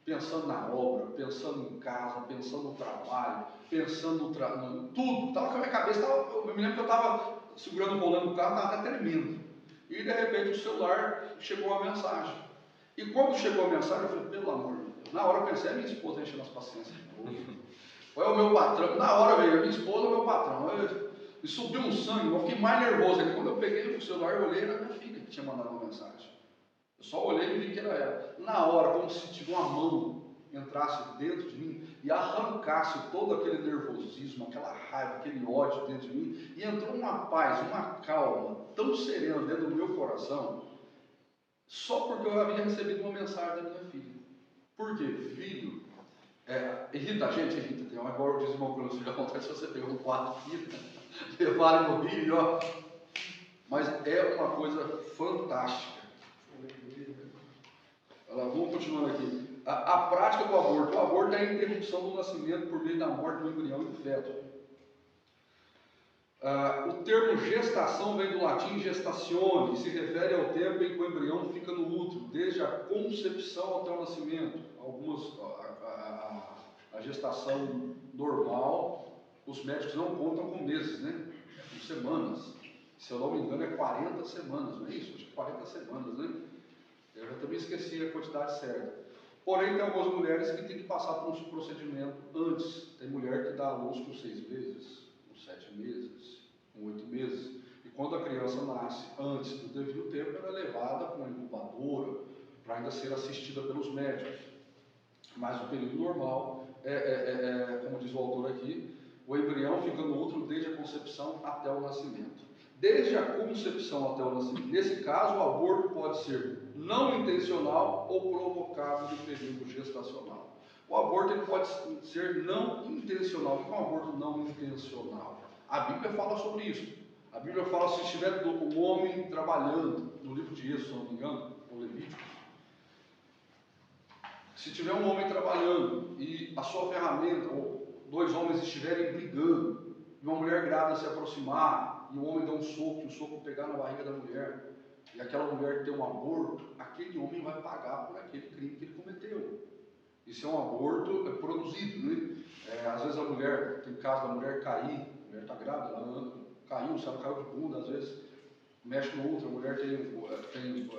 S1: pensando na obra, pensando em casa, pensando no trabalho, pensando no tudo. Estava com a minha cabeça, eu me lembro que eu estava segurando o volante do carro, estava até tremendo. E de repente o celular chegou uma mensagem. E quando chegou a mensagem, eu falei, pelo amor de Deus. Na hora eu pensei, é minha esposa enchendo as paciências de novo. Ou é o meu patrão. Na hora veio, a minha esposa ou o meu patrão. Me subiu um sangue, eu fiquei mais nervoso. Quando eu peguei o celular, eu olhei, era minha filha que tinha mandado uma mensagem. Eu só olhei e vi que era ela. Na hora, como se tivesse uma mão entrasse dentro de mim e arrancasse todo aquele nervosismo, aquela raiva, aquele ódio dentro de mim, e entrou uma paz, uma calma tão serena dentro do meu coração, só porque eu havia recebido uma mensagem da minha filha. Por quê? Filho, irrita a gente, irrita. Tem agora diz o irmão Bruno, já acontece se você pegou 4 filhos, levar ele no rio, ó. Mas é uma coisa fantástica. Vamos continuando aqui. A prática do aborto. O aborto é a interrupção do nascimento por meio da morte do embrião e do feto. O termo gestação vem do latim gestatione, e se refere ao tempo em que o embrião fica no útero, desde a concepção até o nascimento. A gestação normal, os médicos não contam com meses, né? Com semanas. Se eu não me engano, é 40 semanas, não é isso? Acho que 40 semanas, né? Eu já também esqueci a quantidade certa. Porém, tem algumas mulheres que têm que passar por um procedimento antes. Tem mulher que dá à luz com 6 meses, com 7 meses, com 8 meses. E quando a criança nasce antes do devido tempo, ela é levada com uma incubadora para ainda ser assistida pelos médicos. Mas o período normal como diz o autor aqui, o embrião fica no útero desde a concepção até o nascimento. Desde a concepção até o nascimento. Nesse caso, o aborto pode ser não intencional ou provocado no período gestacional. O aborto ele pode ser não intencional. O que é um aborto não intencional? A Bíblia fala sobre isso. A Bíblia fala se estiver um homem trabalhando, no livro de Êxodo, se não me engano, ou Levítico. Se tiver um homem trabalhando e a sua ferramenta, ou 2 homens estiverem brigando, e uma mulher grávida se aproximar, e o homem dá um soco, e o soco pegar na barriga da mulher, e aquela mulher ter um aborto, aquele homem vai pagar por aquele crime que ele cometeu. Isso é um aborto produzido, né? Às vezes a mulher, tem caso da mulher cair, a mulher está grávida, ela caiu, se ela caiu de bunda, às vezes mexe no útero, a mulher tem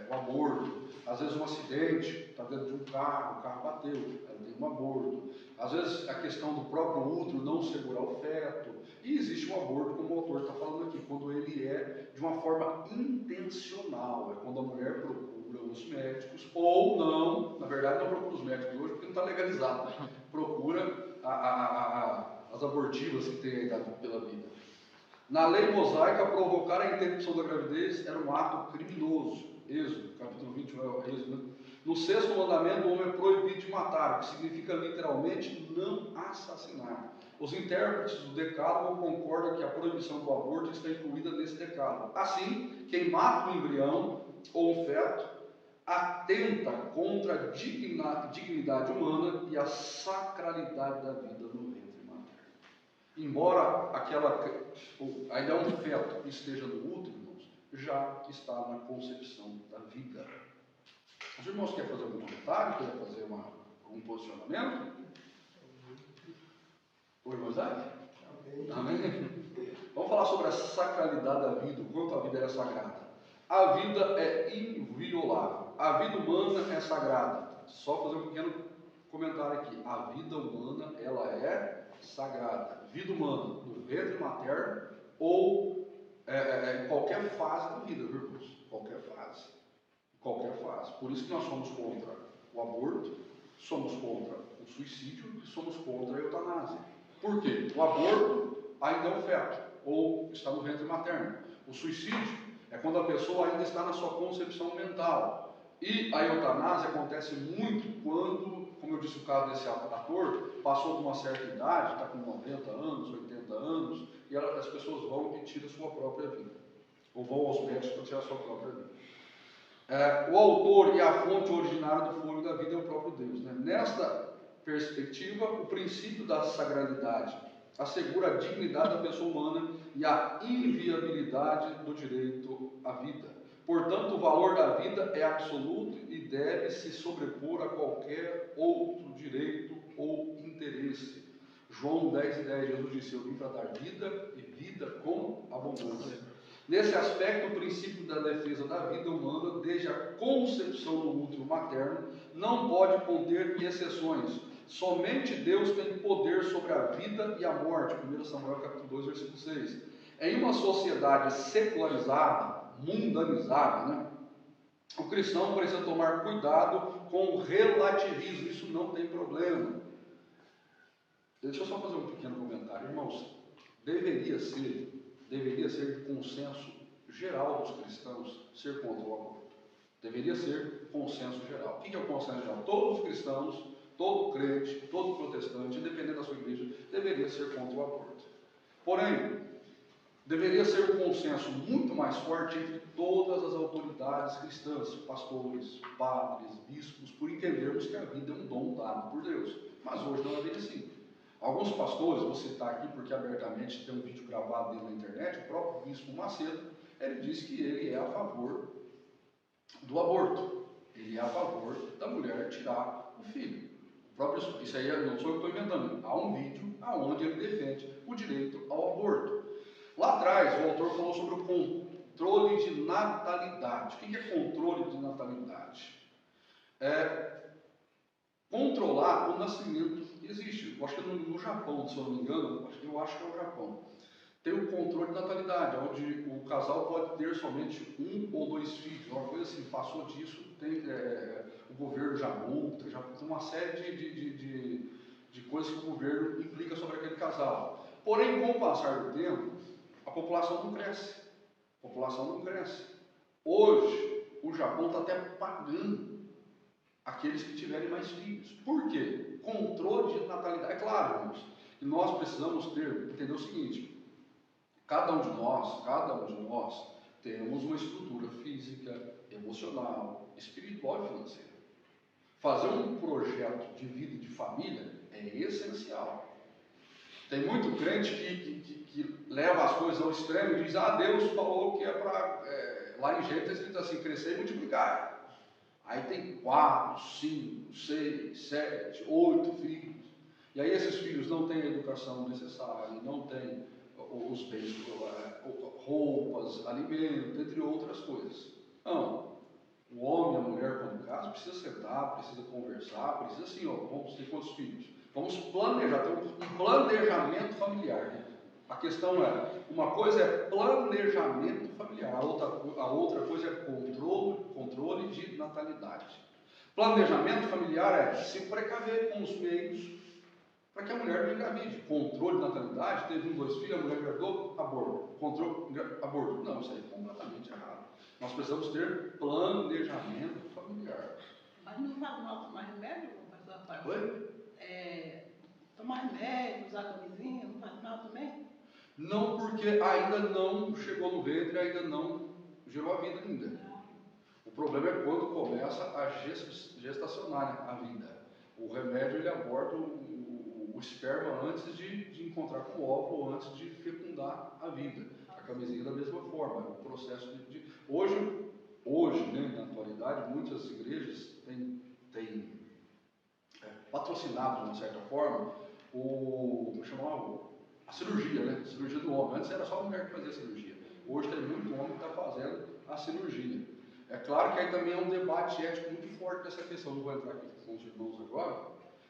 S1: um aborto. Às vezes um acidente, está dentro de um carro, o carro bateu, ela tem um aborto. Às vezes a questão do próprio útero não segurar o feto. E existe um aborto, como o autor está falando aqui, quando ele é de uma forma intencional, é quando a mulher procura os médicos, ou não, na verdade não procura os médicos hoje, porque não está legalizado, né? Procura as abortivas que tem aí pela vida. Na lei mosaica, provocar a interrupção da gravidez era um ato criminoso. Êxodo, capítulo 20, Êxodo, né? No sexto mandamento, o homem é proibido de matar, o que significa literalmente não assassinar. Os intérpretes do decálogo concordam que a proibição do aborto está incluída nesse decálogo. Assim, quem mata um embrião ou um feto atenta contra a dignidade humana e a sacralidade da vida no ventre materno. Embora ainda um feto esteja no útero, irmãos, já está na concepção da vida. Os irmãos querem fazer algum comentário? Querem fazer um posicionamento? O irmão Isaac? Amém? Vamos falar sobre a sacralidade da vida, o quanto a vida é sagrada. A vida é inviolável. A vida humana é sagrada. Só fazer um pequeno comentário aqui. A vida humana, ela é sagrada. Vida humana, no ventre materno ou em qualquer fase da vida, viu, irmãos? Qualquer fase. Qualquer fase. Por isso que nós somos contra o aborto, somos contra o suicídio e somos contra a eutanásia. Por quê? O aborto ainda é um feto, ou está no ventre materno. O suicídio é quando a pessoa ainda está na sua concepção mental. E a eutanásia acontece muito quando, como eu disse o caso desse ator, passou de uma certa idade, está com 90 anos, 80 anos, e as pessoas vão e tiram a sua própria vida. Ou vão aos médicos para tirar a sua própria vida. O autor e a fonte originária do fôlego da vida é o próprio Deus. Né? Nesta perspectiva, o princípio da sacralidade assegura a dignidade da pessoa humana e a inviabilidade do direito à vida. Portanto, o valor da vida é absoluto e deve se sobrepor a qualquer outro direito ou interesse. João 10:10, Jesus disse: eu vim para dar vida e vida com abundância. Nesse aspecto, o princípio da defesa da vida humana, desde a concepção no útero materno, não pode conter exceções. Somente Deus tem poder sobre a vida e a morte. 1 Samuel capítulo 2, versículo 6. Em uma sociedade secularizada, mundanizada, né, o cristão precisa tomar cuidado com o relativismo. Isso não tem problema. Deixa eu só fazer um pequeno comentário. Irmãos, deveria ser de consenso geral dos cristãos ser contra o aborto. Deveria ser consenso geral. O que é o consenso geral? Todos os cristãos, todo crente, todo protestante, independente da sua igreja, deveria ser contra o aborto. Porém, deveria ser um consenso muito mais forte entre todas as autoridades cristãs, pastores, padres, bispos, por entendermos que a vida é um dom dado por Deus. Mas hoje não é bem assim. Alguns pastores, vou citar aqui porque abertamente tem um vídeo gravado dele na internet, o próprio bispo Macedo, ele disse que ele é a favor do aborto. Ele é a favor da mulher tirar o filho. Isso aí não sou eu que estou inventando. Há um vídeo onde ele defende o direito ao aborto. Lá atrás, o autor falou sobre o controle de natalidade. O que é controle de natalidade? Controlar o nascimento. Existe, eu acho que no Japão, se eu não me engano, eu acho que é o Japão, tem o controle de natalidade, onde o casal pode ter somente 1 ou 2 filhos, uma coisa assim. Passou disso, o governo já multa, já tem uma série de coisas que o governo implica sobre aquele casal. Porém, com o passar do tempo, a população não cresce. A população não cresce. Hoje, o Japão está até pagando aqueles que tiverem mais filhos. Por quê? Controle de natalidade. É claro, irmãos, que nós precisamos entender o seguinte: cada um de nós temos uma estrutura física, emocional, espiritual e financeira. Fazer um projeto de vida e de família é essencial. Tem muito crente que leva as coisas ao extremo e diz: Deus falou que é para... lá em Gênesis ele diz assim: crescer e multiplicar. Aí tem 4, 5, 6, 7, 8 filhos. E aí esses filhos não têm a educação necessária, não têm os bens, roupas, alimento, entre outras coisas. Não. O homem e a mulher, quando casam, precisa sentar, precisa conversar, precisa assim, vamos ter quantos filhos? Vamos planejar, ter um planejamento familiar. Né? A questão é, uma coisa é planejamento familiar, a outra coisa é controle de natalidade. Planejamento familiar é se precaver com os meios para que a mulher não engravide. Controle de natalidade, teve 1, 2 filhos, a mulher engravidou, aborto. Controle, aborto. Não, isso aí é completamente errado. Nós precisamos ter planejamento familiar.
S2: Mas não faz mal tomar remédio, pastor Rafael?
S1: Oi?
S2: Tomar remédio, usar camisinha, não faz mal também?
S1: Não, porque ainda não chegou no ventre, ainda não gerou a vida ainda. O problema é quando começa a gestacionar a vida. O remédio, ele aborta o esperma antes de encontrar com o óvulo, antes de fecundar a vida. A camisinha da mesma forma, é um processo Hoje, né, na atualidade, muitas igrejas têm patrocinado, de uma certa forma, a cirurgia, né? A cirurgia do homem. Antes era só a mulher que fazia a cirurgia. Hoje tem muito homem que está fazendo a cirurgia. É claro que aí também é um debate ético muito forte nessa questão. Não vou entrar aqui com os irmãos agora,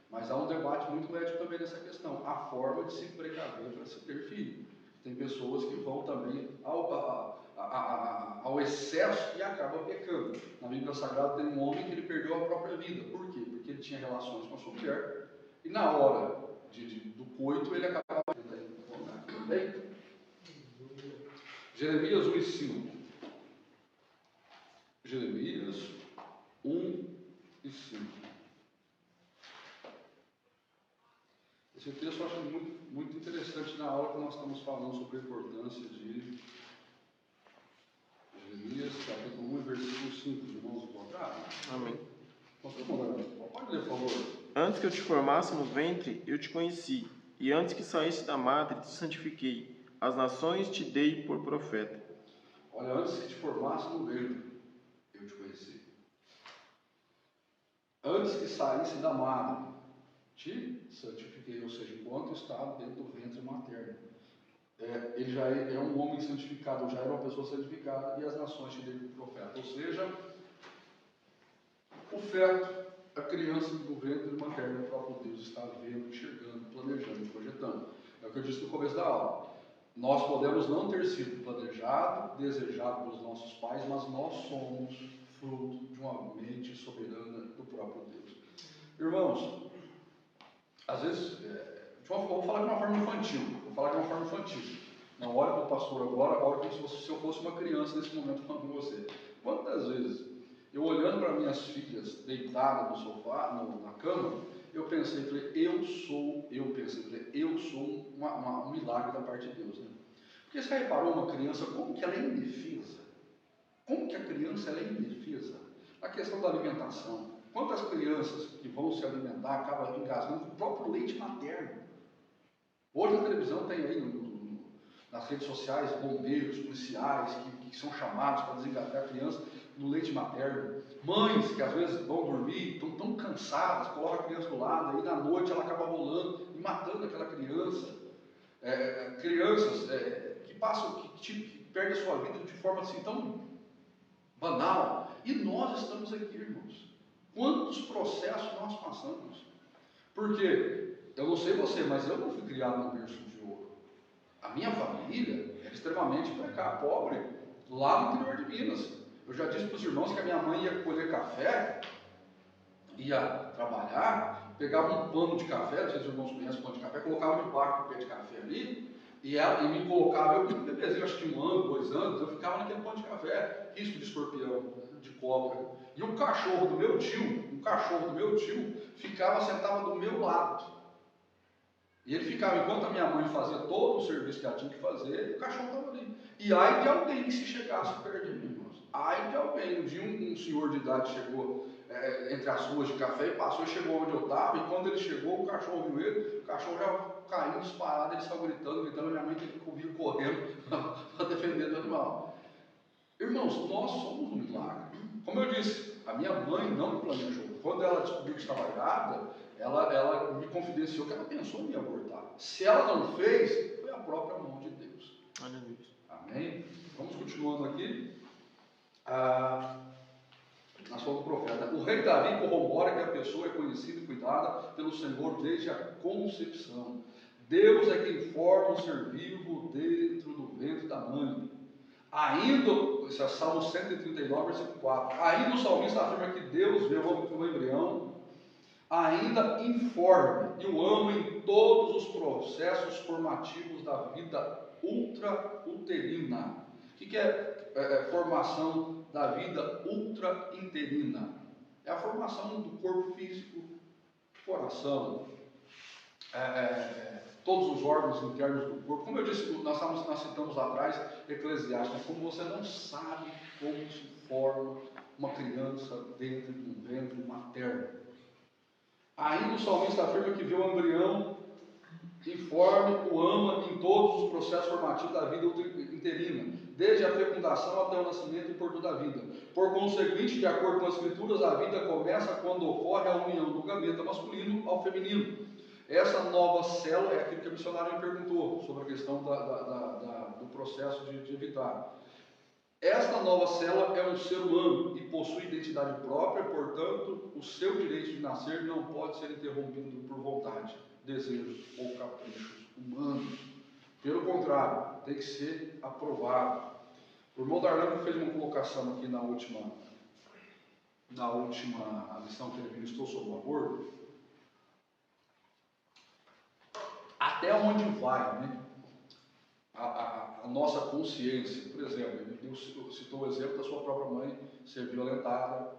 S1: mas há um debate muito ético também nessa questão. A forma de se precaver para se ter filho. Tem pessoas que vão também ao excesso e acabam pecando. Na Bíblia Sagrada tem um homem que ele perdeu a própria vida. Por quê? Porque ele tinha relações com a sua mulher e na hora do coito ele acabava também. Jeremias 1 e 5. Jeremias 1 e 5. Esse texto eu acho muito, muito interessante na aula que nós estamos falando sobre a importância de Jeremias, capítulo 1 e versículo 5. Os irmãos encontraram?
S3: Amém.
S1: Pode ler, por favor.
S3: Antes que eu te formasse no ventre, eu te conheci, e antes que saísse da madre, te santifiquei. As nações te dei por profeta.
S1: Olha, antes que te formasse no ventre, eu te conheci. Antes que saísse da madre, te santifiquei, ou seja, enquanto estava dentro do ventre materno. Ele já é um homem santificado, já era uma pessoa santificada, e as nações te dei por profeta. Ou seja, o feto, a criança do ventre materno, o próprio Deus está vendo, enxergando, planejando, projetando. É o que eu disse no começo da aula. Nós podemos não ter sido planejado, desejado pelos nossos pais, mas nós somos fruto de uma mente soberana do próprio Deus. Irmãos, às vezes, vou falar de uma forma infantil. Não olhe para o pastor agora, olhe como se eu fosse uma criança nesse momento falando com você. Quantas vezes, eu olhando para minhas filhas deitadas no sofá, na cama, eu pensei, eu sou um milagre da parte de Deus, né? Porque você já reparou uma criança, como que ela é indefesa? Como que a criança ela é indefesa? A questão da alimentação. Quantas crianças que vão se alimentar acabam engasgando com o próprio leite materno? Hoje na televisão tem aí, nas redes sociais, bombeiros, policiais que são chamados para desengasgar a criança no leite materno. Mães que às vezes vão dormir, estão tão cansadas, colocam a criança do lado, aí na noite ela acaba rolando e matando aquela criança. Crianças que passam, que perdem a sua vida de forma assim tão banal. E nós estamos aqui, irmãos. Quantos processos nós passamos? Porque, eu não sei você, mas eu não fui criado no berço de ouro. A minha família era extremamente pobre, lá no interior de Minas. Eu já disse para os irmãos que a minha mãe ia colher café, ia trabalhar, pegava um pano de café, não sei se os irmãos conhecem pano de café, colocava debaixo do pé de café ali, e me colocava, eu com um bebezinho, acho que 1 ano, 2 anos, eu ficava naquele pano de café, risco de escorpião, de cobra. E um cachorro do meu tio, sentava do meu lado. E ele ficava, enquanto a minha mãe fazia todo o serviço que ela tinha que fazer, o cachorro estava ali. E ai de alguém que se chegasse perto de mim, irmãos. Ai de alguém. Um dia um senhor de idade chegou entre as ruas de café e passou e chegou onde eu estava. E quando ele chegou, o cachorro viu ele, o cachorro já caiu disparado, ele estava gritando, minha mãe teve que vir correndo para defender do animal. Irmãos, nós somos um milagre. Como eu disse, a minha mãe não me planejou. Quando ela descobriu que estava grávida, ela me confidenciou que ela pensou em me abortar. Se ela não fez, foi a própria mão de Deus. Amém? Vamos continuando aqui. Na sua do profeta. O rei Davi corrobora que a pessoa é conhecida e cuidada pelo Senhor desde a concepção. Deus é quem forma o ser vivo dentro do ventre da mãe. Ainda, esse é Salmo 139, versículo 4. Ainda o salmista afirma que Deus vê o embrião ainda informe e o ama em todos os processos formativos da vida ultrauterina. O que é formação da vida ultrainterina? É a formação do corpo físico, coração, todos os órgãos internos do corpo. Como eu disse, nós citamos lá atrás, Eclesiastes, como você não sabe como se forma uma criança dentro de um ventre materno. Ainda o salmista afirma que vê o embrião informe, o ama em todos os processos formativos da vida interina, desde a fecundação até o nascimento e por toda a vida. Por conseguinte, de acordo com as Escrituras, a vida começa quando ocorre a união do gameta masculino ao feminino. Essa nova célula é aquilo que a missionária me perguntou sobre a questão do processo de evitar. Esta nova célula é um ser humano e possui identidade própria, portanto, o seu direito de nascer não pode ser interrompido por vontade, desejos ou caprichos humanos. Pelo contrário, tem que ser aprovado. O irmão Darlan fez uma colocação aqui na última lição que ele ministrou sobre o aborto. Até onde vai, né? A nossa consciência. Por exemplo, ele citou o exemplo da sua própria mãe ser violentada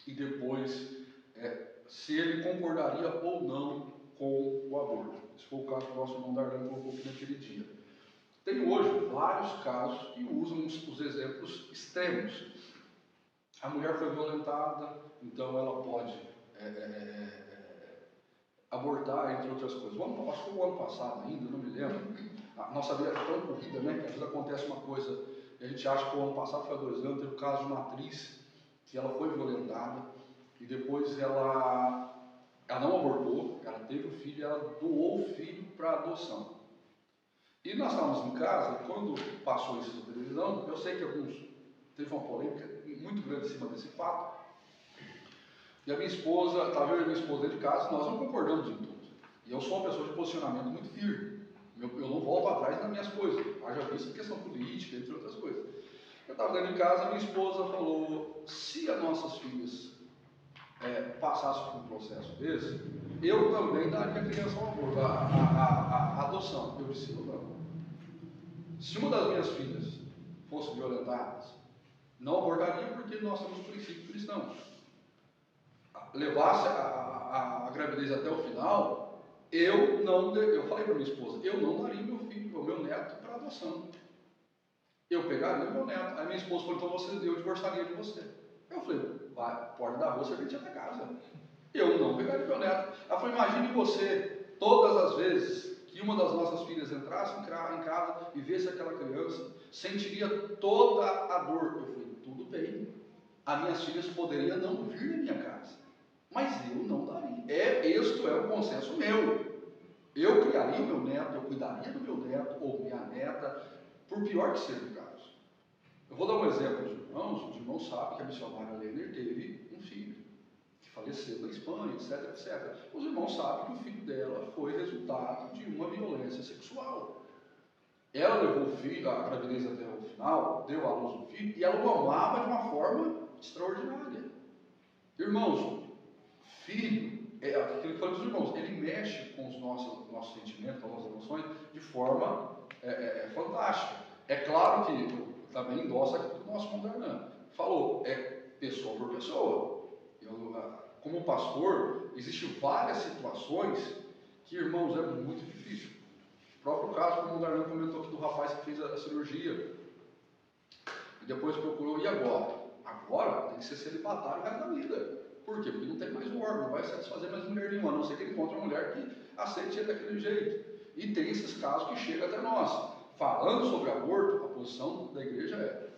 S1: e depois se ele concordaria ou não com o aborto. Esse foi o caso que o nosso irmão Darlan colocou aqui naquele dia. Tem hoje vários casos que usam os exemplos extremos. A mulher foi violentada, então ela pode abortar, entre outras coisas. Acho que foi o ano passado ainda, não me lembro. A nossa vida é tão corrida, né, que às vezes acontece uma coisa e a gente acha que o ano passado, foi há 2 anos, teve o caso de uma atriz que ela foi violentada e depois ela não abortou, ela teve o filho e ela doou o filho para adoção. E nós estávamos em casa, e quando passou isso na televisão, eu sei que teve uma polêmica muito grande em cima desse fato. E a minha esposa, estava eu e a minha esposa dentro de casa, nós não concordamos em tudo. E eu sou uma pessoa de posicionamento muito firme. Eu não volto atrás nas minhas coisas. Haja visto questão política, entre outras coisas. Eu estava dentro de casa, minha esposa falou: se as nossas filhas passassem por um processo desse, eu também daria a criança ao aborto, a adoção. Eu disse: não. Se uma das minhas filhas fosse violentada, não abortaria porque nós temos princípios cristãos. Levasse a gravidez até o final, eu falei para minha esposa, eu não daria o meu neto para adoção. Eu pegaria o meu neto. Aí minha esposa falou: então eu divorciaria de você. Eu falei: pode dar você serventia da casa. Eu não pegaria meu neto. Ela falou: imagine você, todas as vezes que uma das nossas filhas entrasse em casa e visse aquela criança, sentiria toda a dor. Eu falei: tudo bem, as minhas filhas poderiam não vir na minha casa, mas eu não daria. Isto é um consenso meu. Eu criaria o meu neto, eu cuidaria do meu neto ou minha neta, por pior que seja o caso. Eu vou dar um exemplo dos irmãos. Os irmãos sabem que a missionária Lehner teve um filho que faleceu na Espanha, etc, etc. Os irmãos sabem que o filho dela foi resultado de uma violência sexual. Ela levou o filho, a gravidez até o final, deu à luz o filho, e ela o amava de uma forma extraordinária. Irmãos, filho, aquilo que falamos dos irmãos, ele mexe com os nossos sentimentos, com as nossas emoções, de forma fantástica. É claro que eu também endosso aquilo que o nosso irmão falou, pessoa por pessoa. Como pastor, existem várias situações que, irmãos, é muito difícil. O próprio caso, como o Darlan comentou aqui, do rapaz que fez a cirurgia e depois procurou: e agora? Agora tem que ser celibatário o resto da vida. Por quê? Porque não tem mais um órgão, não vai satisfazer mais mulher nenhuma, a não ser que ele encontre uma mulher que aceite ele daquele jeito. E tem esses casos que chegam até nós. Falando sobre aborto, a posição da igreja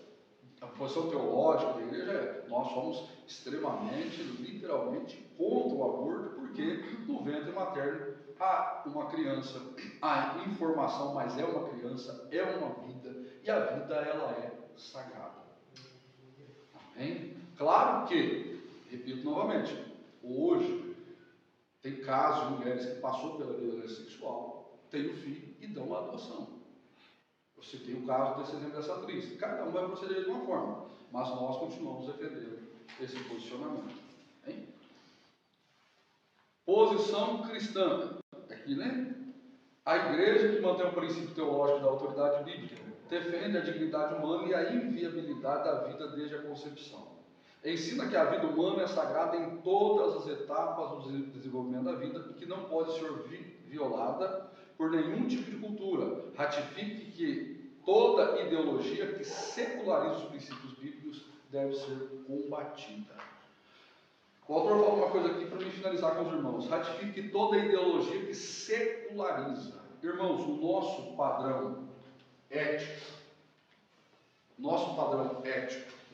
S1: a posição teológica da igreja nós somos extremamente, literalmente, contra o aborto, porque no ventre materno há uma criança, há informação, mas é uma criança, é uma vida, e a vida ela é sagrada. Amém? Claro que, repito novamente, hoje tem casos de mulheres que passou pela violência sexual têm o filho e dão a adoção. Eu citei o caso desse exemplo dessa atriz. Cada um vai proceder de uma forma, mas nós continuamos defendendo esse posicionamento. Hein? Posição cristã. Aqui, né? A igreja que mantém o princípio teológico da autoridade bíblica defende a dignidade humana e a inviabilidade da vida desde a concepção. Ensina que a vida humana é sagrada em todas as etapas do desenvolvimento da vida e que não pode ser violada por nenhum tipo de cultura. Ratifique que toda ideologia que seculariza os princípios bíblicos deve ser combatida. O autor fala uma coisa aqui para me finalizar com os irmãos. Ratifique que toda ideologia que seculariza. Irmãos, o nosso padrão ético,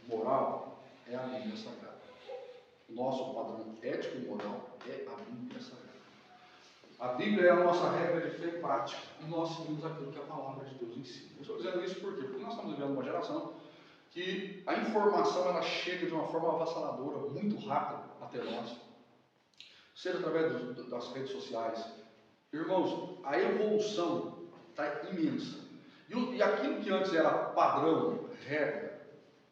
S1: moral, é a Bíblia Sagrada. O nosso padrão ético e moral é a Bíblia Sagrada. A Bíblia é a nossa regra de fé e prática. E nós seguimos aquilo que a palavra de Deus ensina. Eu estou dizendo isso por quê? Porque nós estamos vivendo uma geração que a informação ela chega de uma forma avassaladora, muito rápida até nós. Seja através das redes sociais. Irmãos, a evolução está imensa. E aquilo que antes era padrão, regra,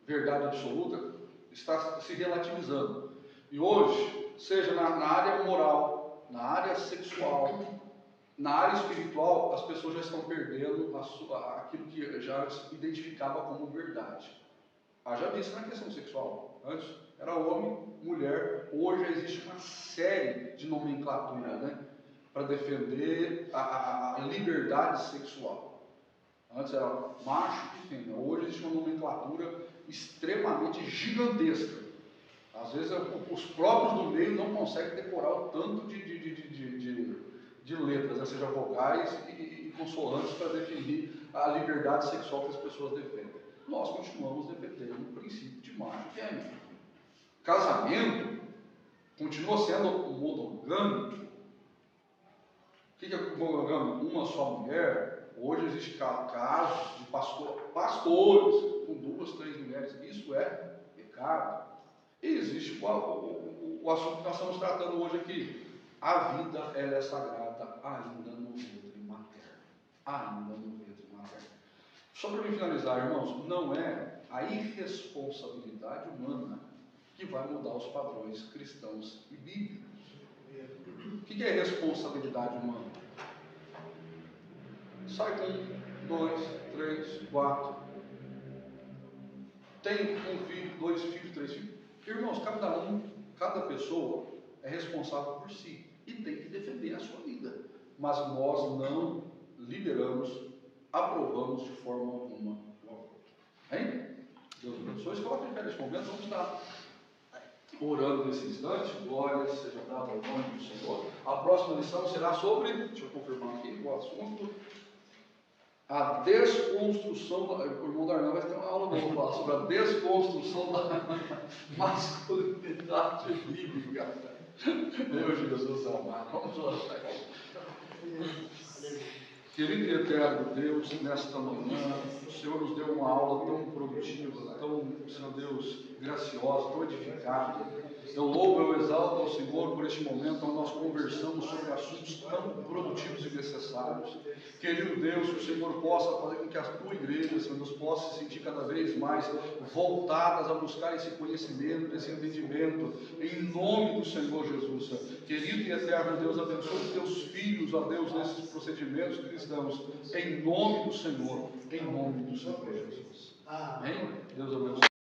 S1: verdade absoluta, está se relativizando. E hoje, seja na área moral, na área sexual, na área espiritual, as pessoas já estão perdendo aquilo que já se identificava como verdade. Já disse na questão sexual. Antes era homem, mulher. Hoje existe uma série de nomenclatura, né, para defender a liberdade sexual. Antes era macho e fêmea. Hoje existe uma nomenclatura extremamente gigantesca. Às vezes os próprios do meio não conseguem decorar o tanto de letras, né? Seja vogais e consoantes, para definir a liberdade sexual que as pessoas defendem. Nós continuamos defendendo o princípio de macho e fêmea. Casamento continua sendo monogâmico. O que é monogâmico? Uma só mulher. Hoje existe casos de pastores com 2, 3 mulheres. Isso é pecado. E existe o assunto que nós estamos tratando hoje aqui. A vida ela é sagrada ainda no ventre materno. Ainda no ventre materno. Só para me finalizar, irmãos, não é a irresponsabilidade humana que vai mudar os padrões cristãos e bíblicos. O que é irresponsabilidade humana? Sai com 2, 3, 4. Tem um filho, 2 filhos, 3 filhos. Irmãos, cada pessoa é responsável por si e tem que defender a sua vida. Mas nós não liberamos, aprovamos de forma alguma o aborto. Hein? Deus abençoe. Coloque em pé neste momento. Vamos estar orando nesse instante. Glória seja dada ao nome do Senhor. A próxima lição será sobre, deixa eu confirmar aqui o assunto, a desconstrução, o irmão Darnão vai ter uma aula nova para falar sobre a desconstrução da masculinidade bíblica. Meu Jesus amado, vamos orar. Querido e eterno Deus, nesta manhã, o Senhor nos deu uma aula tão produtiva, tão, Senhor Deus, graciosa, tão edificada. Eu louvo, eu exalto ao Senhor por este momento onde nós conversamos sobre assuntos tão produtivos e necessários. Querido Deus, que o Senhor possa fazer com que a tua igreja, Senhor Deus, possa se sentir cada vez mais voltadas a buscar esse conhecimento, esse entendimento, em nome do Senhor Jesus. Querido e eterno Deus, abençoe os teus filhos, ó Deus, nesses procedimentos cristãos, em nome do Senhor Jesus. Amém? Deus abençoe.